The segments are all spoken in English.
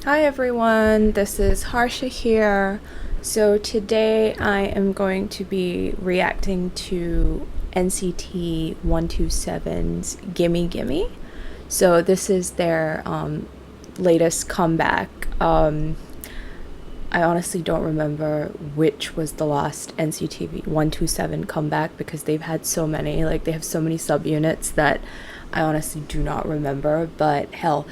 Hi everyone, this is Harsha here. So today I am going to be reacting to NCT 127's Gimme Gimme. So this is their latest comeback. I honestly don't remember which was the last NCT 127 comeback because they've had so many, like they have so many subunits that I honestly do not remember, but hell,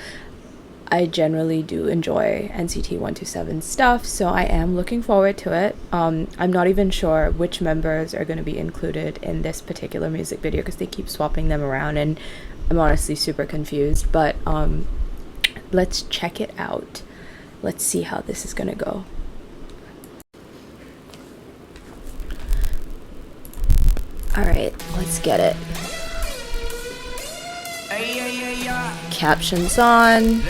I generally do enjoy NCT 127 stuff, so I am looking forward to it. I'm not even sure which members are going to be included in this particular music video because they keep swapping them around, and I'm honestly super confused. But let's check it out. Let's see how this is going to go. Alright, let's get it. Captions on.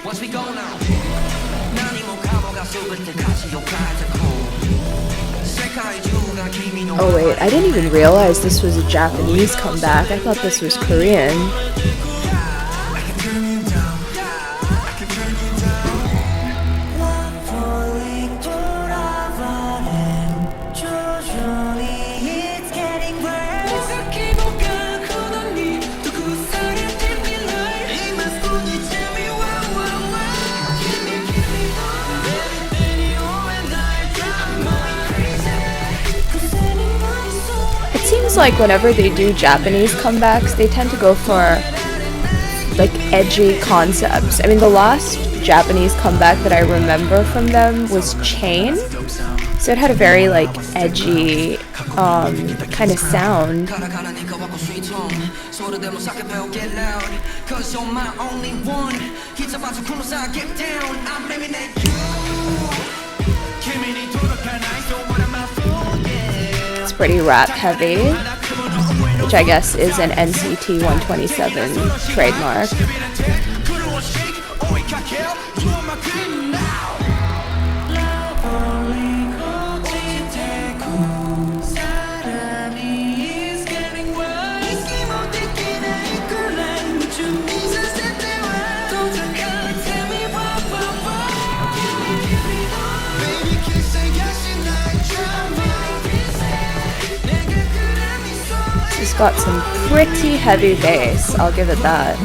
Watch me go now. Oh wait, I didn't even realize this was a Japanese comeback. I thought this was Korean. Seems like whenever they do Japanese comebacks, they tend to go for like edgy concepts. I mean, the last Japanese comeback that I remember from them was Chain, so it had a very like edgy kind of sound. It's pretty rap heavy, which I guess is an NCT 127 trademark. It's got some pretty heavy bass, I'll give it that.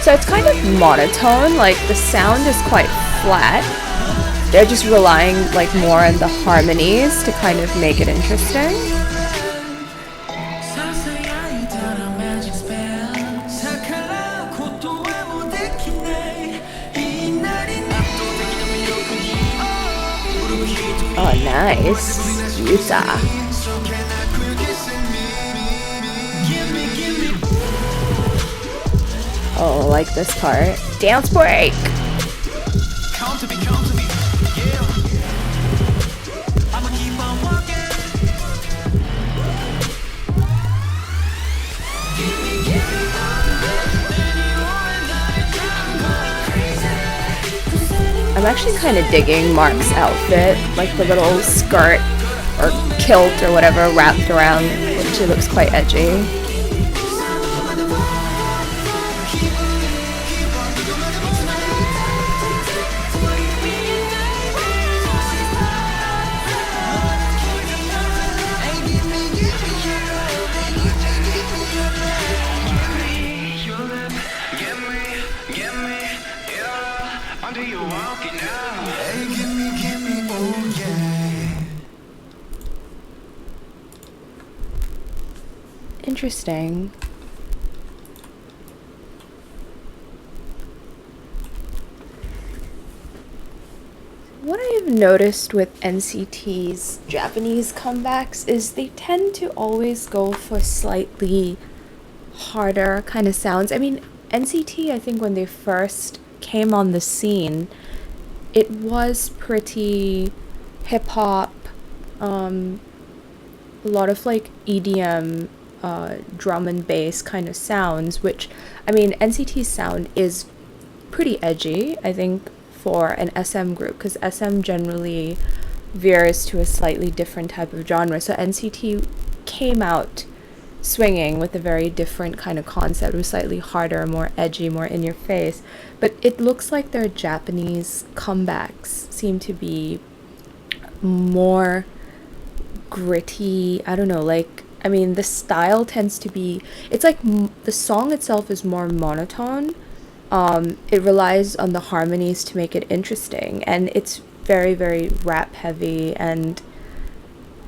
So it's kind of monotone, like the sound is quite flat. They're just relying like more on the harmonies to kind of make it interesting. Oh, nice. Utah. Oh, I like this part. Dance break! I'm actually kind of digging Mark's outfit, like the little skirt or kilt or whatever wrapped around, which looks quite edgy. Interesting. What I've noticed with NCT's Japanese comebacks is they tend to always go for slightly harder kind of sounds. I mean, NCT, I think when they first came on the scene, it was pretty hip hop, a lot of like EDM, drum and bass kind of sounds, which, I mean, NCT's sound is pretty edgy, I think, for an SM group, because SM generally veers to a slightly different type of genre. So NCT came out swinging with a very different kind of concept. It was slightly harder, more edgy, more in your face. But it looks like their Japanese comebacks seem to be more gritty. I don't know, like, I mean, the style tends to be, it's like the song itself is more monotone. It relies on the harmonies to make it interesting, and it's very, very rap heavy. And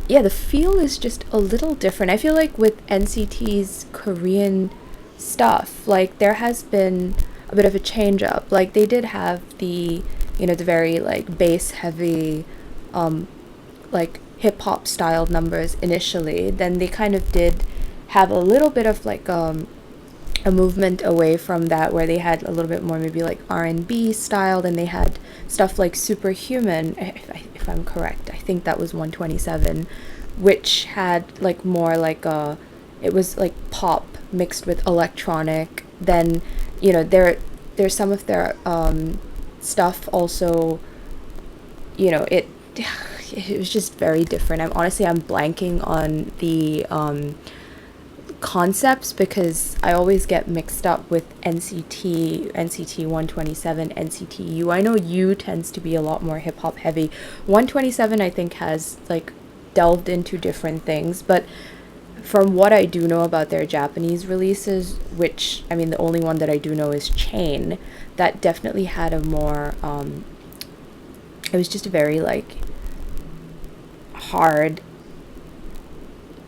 yeah, the feel is just a little different. I feel like with NCT's Korean stuff, like there has been a bit of a change up. Like they did have the, the very like bass heavy, like hip hop styled numbers initially. Then they kind of did have a little bit of like a movement away from that, where they had a little bit more maybe like R&B style. Then they had stuff like Superhuman, if I'm correct. I think that was 127, which had like more like it was like pop mixed with electronic. Then there's some of their stuff also, it it was just very different. I'm blanking on the concepts, because I always get mixed up with NCT 127, NCT U. I know U tends to be a lot more hip hop heavy. 127 I think has like delved into different things, but from what I do know about their Japanese releases, which, I mean, the only one that I do know is Chain, that definitely had a more it was just a very like hard,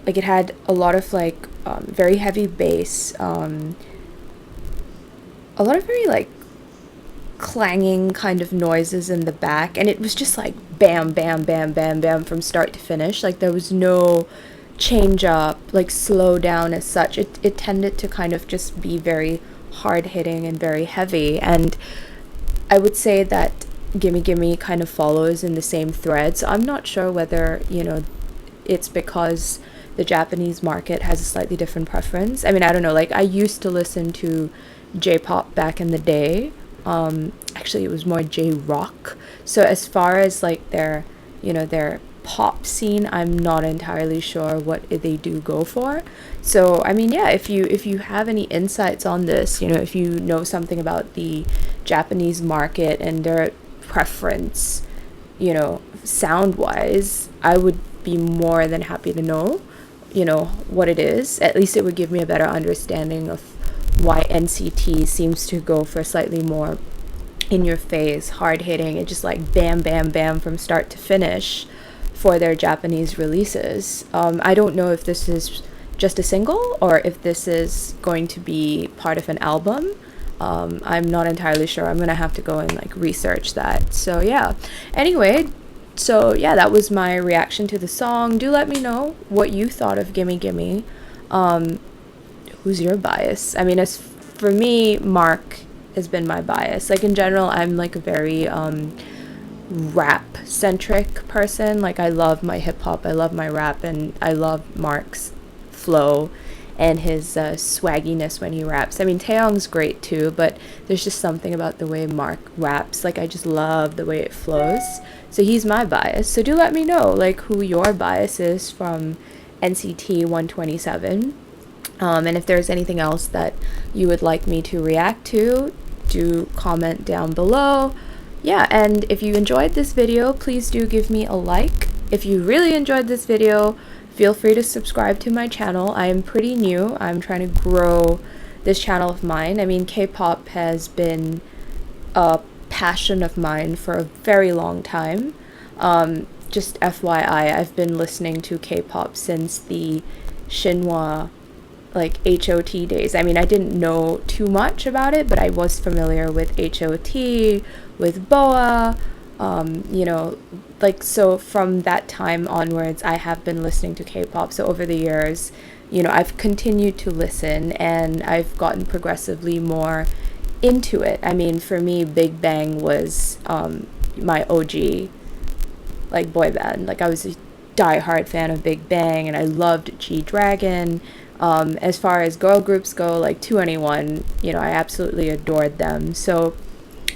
like it had a lot of like very heavy bass, a lot of very like clanging kind of noises in the back, and it was just like bam bam bam bam bam from start to finish. Like there was no change up, like slow down as such. It tended to kind of just be very hard hitting and very heavy. And I would say that Gimme Gimme kind of follows in the same thread. So I'm not sure whether it's because the Japanese market has a slightly different preference. I mean, I don't know, like I used to listen to J-pop back in the day. Actually it was more J-rock. So as far as like their pop scene, I'm not entirely sure what they do go for. So I mean, yeah, if you have any insights on this, if you know something about the Japanese market and their preference, sound wise, I would be more than happy to know what it is. At least it would give me a better understanding of why NCT seems to go for slightly more in your face, hard hitting, and just like bam bam bam from start to finish for their Japanese releases. I don't know if this is just a single or if this is going to be part of an album. I'm not entirely sure. I'm gonna have to go and like research that. So yeah, anyway, so yeah, that was my reaction to the song. Do let me know what you thought of Gimme Gimme. Who's your bias? I mean, as for me, Mark has been my bias. Like in general, I'm like a very rap centric person. Like I love my hip hop, I love my rap, and I love Mark's flow and his swagginess when he raps. I mean, Taeyong's great too, but there's just something about the way Mark raps. Like I just love the way it flows. So he's my bias. So do let me know like who your bias is from NCT 127. And if there's anything else that you would like me to react to, do comment down below. Yeah, and if you enjoyed this video, please do give me a like. If you really enjoyed this video, feel free to subscribe to my channel. I am pretty new. I'm trying to grow this channel of mine. I mean, K-pop has been a passion of mine for a very long time. Just FYI, I've been listening to K-pop since the Shinhwa like HOT days. I mean, I didn't know too much about it, but I was familiar with HOT, with BoA, like, so from that time onwards, I have been listening to K-pop. So over the years, I've continued to listen, and I've gotten progressively more into it. I mean, for me, Big Bang was my OG, like, boy band. Like, I was a diehard fan of Big Bang, and I loved G-Dragon. As far as girl groups go, like 2NE1, you know, I absolutely adored them. So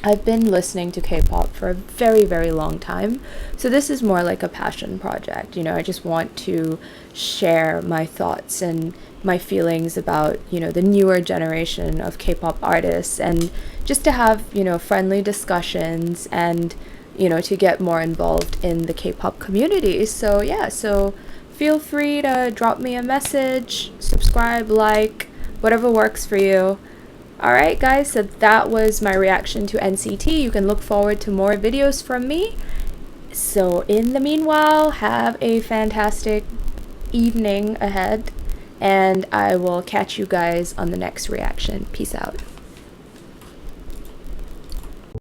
I've been listening to K-pop for a very, very long time. So this is more like a passion project. You know, I just want to share my thoughts and my feelings about, you know, the newer generation of K-pop artists, and just to have, you know, friendly discussions, and, you know, to get more involved in the K-pop community. So yeah, so feel free to drop me a message, subscribe, like, whatever works for you. Alright guys, so that was my reaction to NCT. You can look forward to more videos from me. So in the meanwhile, have a fantastic evening ahead, and I will catch you guys on the next reaction. Peace out.